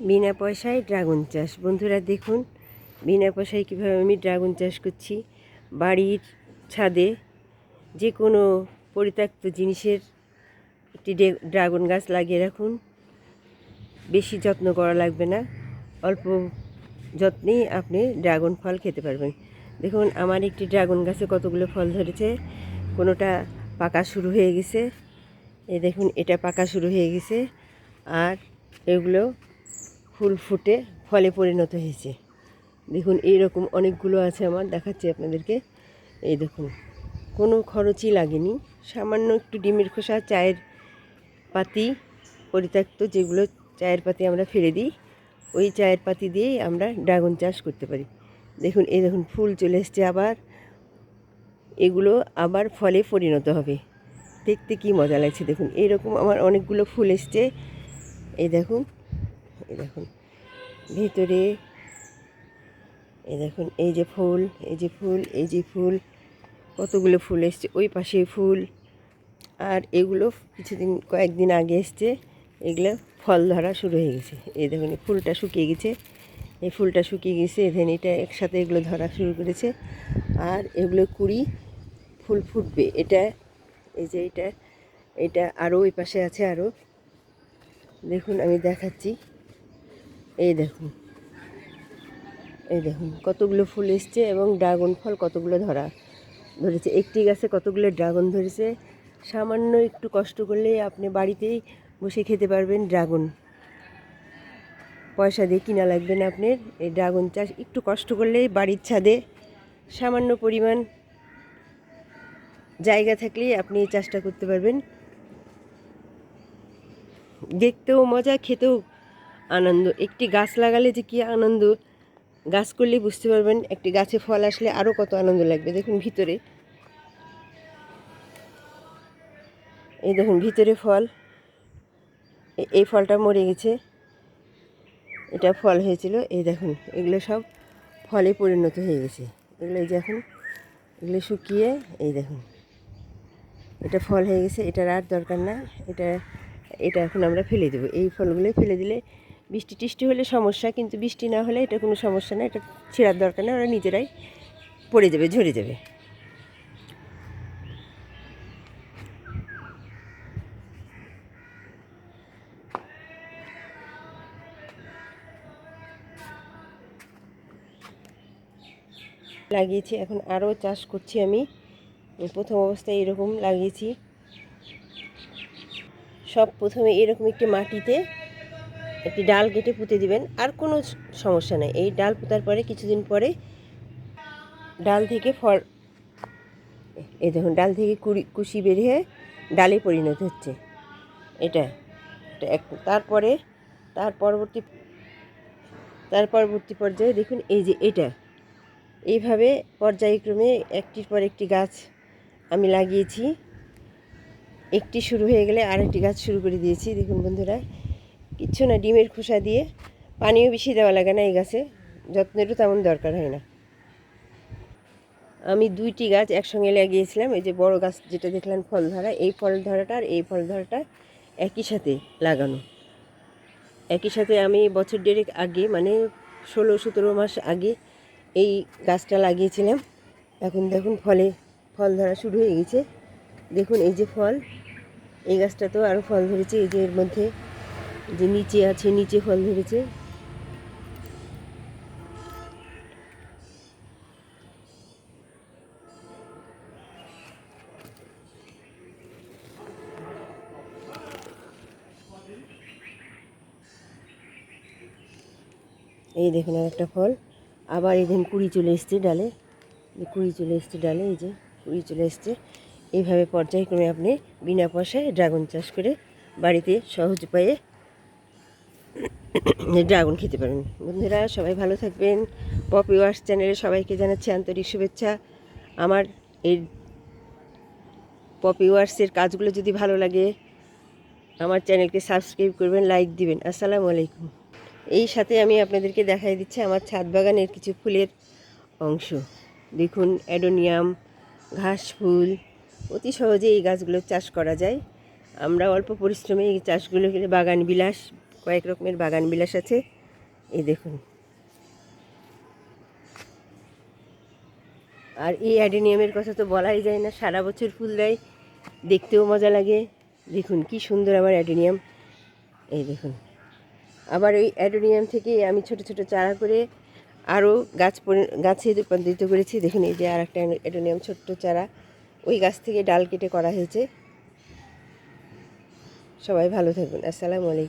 বিনা পয়সায় ড্রাগন চাষ। বন্ধুরা দেখুন, বিনা পয়সায় কীভাবে আমি ড্রাগন চাষ করছি। বাড়ির ছাদে যে কোনো পরিত্যক্ত জিনিসের একটি ড্রাগন গাছ লাগিয়ে রাখুন। বেশি যত্ন করা লাগবে না, অল্প যত্নেই আপনি ড্রাগন ফল খেতে পারবেন। দেখুন, আমার একটি ড্রাগন গাছে কতগুলো ফল ধরেছে। কোনোটা পাকা শুরু হয়ে গেছে, এই দেখুন এটা পাকা শুরু হয়ে গেছে, আর এগুলো ফুল ফুটে ফলে পরিণত হয়েছে। দেখুন এইরকম অনেকগুলো আছে আমার, দেখাচ্ছি আপনাদেরকে। এই দেখুন, কোনো খরচই লাগেনি, সামান্য একটু ডিমের খোসা, চায়ের পাতি, পরিত্যক্ত যেগুলো চায়ের পাতি আমরা ফেলে দিই, ওই চায়ের পাতি দিয়েই আমরা ড্রাগন চাষ করতে পারি। দেখুন এই দেখুন ফুল চলে এসছে, আবার এগুলো আবার ফলে পরিণত হবে। দেখতে কি মজা লাগছে দেখুন, এইরকম আমার অনেকগুলো ফুল এসছে। এই দেখুন, এই দেখুন ভিতরে, এই দেখুন এই যে ফুল, এই যে ফুল, এই যে ফুল, কতগুলো ফুল এসছে। ওই পাশে ফুল, আর এগুলো কয়েকদিন আগে এসছে, এগুলো ফল ধরা শুরু হয়ে গেছে। এই দেখুন ফুলটা শুকিয়ে গেছে, এই ফুলটা শুকিয়ে গেছে, এখান এটা একসাথে এগুলো ধরা শুরু করেছে, আর এগুলো কুড়ি ফুল ফুটবে। এটা এই যে এটা আরও ওই পাশে আছে আরও। দেখুন আমি দেখাচ্ছি, এই দেখুন, এই দেখুন কতগুলো ফুল এসছে এবং ড্রাগন ফল কতগুলো ধরেছে। একটি গাছে কতগুলো ড্রাগন ধরেছে। সামান্য একটু কষ্ট করলেই আপনি বাড়িতেই বসে খেতে পারবেন ড্রাগন। পয়সা দিয়ে কিনা লাগবে না আপনার। এই ড্রাগন চাষ একটু কষ্ট করলেই বাড়ির ছাদে সামান্য পরিমাণ জায়গা থাকলেই আপনি এই চাষটা করতে পারবেন। দেখতেও মজা, খেতেও আনন্দ। একটি গাছ লাগালে যে কী আনন্দ, গাছ করলেই বুঝতে পারবেন। একটি গাছে ফল আসলে আরও কত আনন্দ লাগবে। দেখুন ভিতরে, এই দেখুন ভিতরে ফল, এই ফলটা মরে গেছে, এটা ফল হয়েছিল। এই দেখুন এগুলো সব ফলে পরিণত হয়ে গেছে। এগুলো এই যে এখন এগুলো শুকিয়ে, এই দেখুন এটা ফল হয়ে গেছে, এটার আর দরকার না। এটা এটা এখন আমরা ফেলে দেবো। এই ফলগুলোই ফেলে দিলে বৃষ্টি টিষ্টি হলে সমস্যা, কিন্তু বৃষ্টি না হলে এটা কোনো সমস্যা না। এটা ছেঁড়ার দরকার না, ওরা নিজেরাই পড়ে যাবে, ঝরে যাবে। লাগিয়েছি, এখন আরও চাষ করছি আমি। প্রথম অবস্থায় এরকম লাগিয়েছি। সব প্রথমে এরকম একটি মাটিতে একটি ডাল কেটে পুঁতে দিবেন, আর কোনো সমস্যা নেই। এই ডাল পোঁতার পরে কিছুদিন পরে ডাল থেকে ফল, এই দেখুন ডাল থেকে কুশি বেরিয়ে ডালে পরিণত হচ্ছে। এটা তারপরে তার পরবর্তী পর্যায়ে দেখুন এই যে এটা এইভাবে পর্যায়ক্রমে একটির পর একটি গাছ আমি লাগিয়েছি। একটি শুরু হয়ে গেলে আরেকটি গাছ শুরু করে দিয়েছি। দেখুন বন্ধুরা, কিচ্ছু না, ডিমের খোসা দিয়ে, পানিও বেশি দেওয়া লাগে না এই গাছে, যত্নেরও তেমন দরকার হয় না। আমি দুইটি গাছ একসঙ্গে লাগিয়েছিলাম। এই যে বড় গাছ যেটা দেখলেন ফল ধরা, এই ফল ধরাটা আর এই ফল ধরাটা একই সাথে লাগানো। একই সাথে আমি বছর দেড়েক আগে, মানে 16-17 মাস আগে এই গাছটা লাগিয়েছিলাম। এখন দেখুন ফল ধরা শুরু হয়ে গেছে। দেখুন এই যে ফল, এই গাছটা তো আরও ফল ধরেছে। এই যে এর মধ্যে যে নিচে আছে, নিচে ফল ধরেছে। এই দেখুন আর একটা ফল, আবার এই দেখুন কুড়ি চলে এসছে ডালে, কুড়ি চলে এসছে ডালে, এই যে কুড়ি চলে এসছে। এইভাবে পর্যায়ক্রমে আপনি বিনা পয়সায় ড্রাগন চাষ করে বাড়িতে সহজ উপায়ে ড্রাগন খেতে পারেন। বন্ধুরা সবাই ভালো থাকবেন। পপি ওয়ার্স চ্যানেলে সবাইকে জানাচ্ছি আন্তরিক শুভেচ্ছা। আমার এই পপি ওয়ার্সের কাজগুলো যদি ভালো লাগে আমার চ্যানেলকে সাবস্ক্রাইব করবেন, লাইক দিবেন। আসসালামু আলাইকুম। এই সাথে আমি আপনাদেরকে দেখাই দিচ্ছি আমার ছাদ বাগানের কিছু ফুলের অংশ। দেখুন অ্যাডোনিয়াম, ঘাস ফুল, অতি সহজে এই গাছগুলো চাষ করা যায়। আমরা অল্প পরিশ্রমে এই চাষগুলো বাগান বিলাস কয়েক রকমের বাগান বিলাস আছে। এই দেখুন, আর এই অ্যাডেনিয়ামের কথা তো বলাই যায় না, সারা বছর ফুল দেয়, দেখতেও মজা লাগে। দেখুন কি সুন্দর আমার অ্যাডেনিয়াম। এই দেখুন, আবার ওই অ্যাডেনিয়াম থেকে আমি ছোট ছোট চারা করে আরও গাছে রূপান্তরিত করেছি। দেখুন এই যে আর একটা অ্যাডেনিয়াম ছোট্ট চারা, ওই গাছ থেকে ডাল কেটে করা হয়েছে। সবাই ভালো থাকুন। আসসালামু আলাইকুম।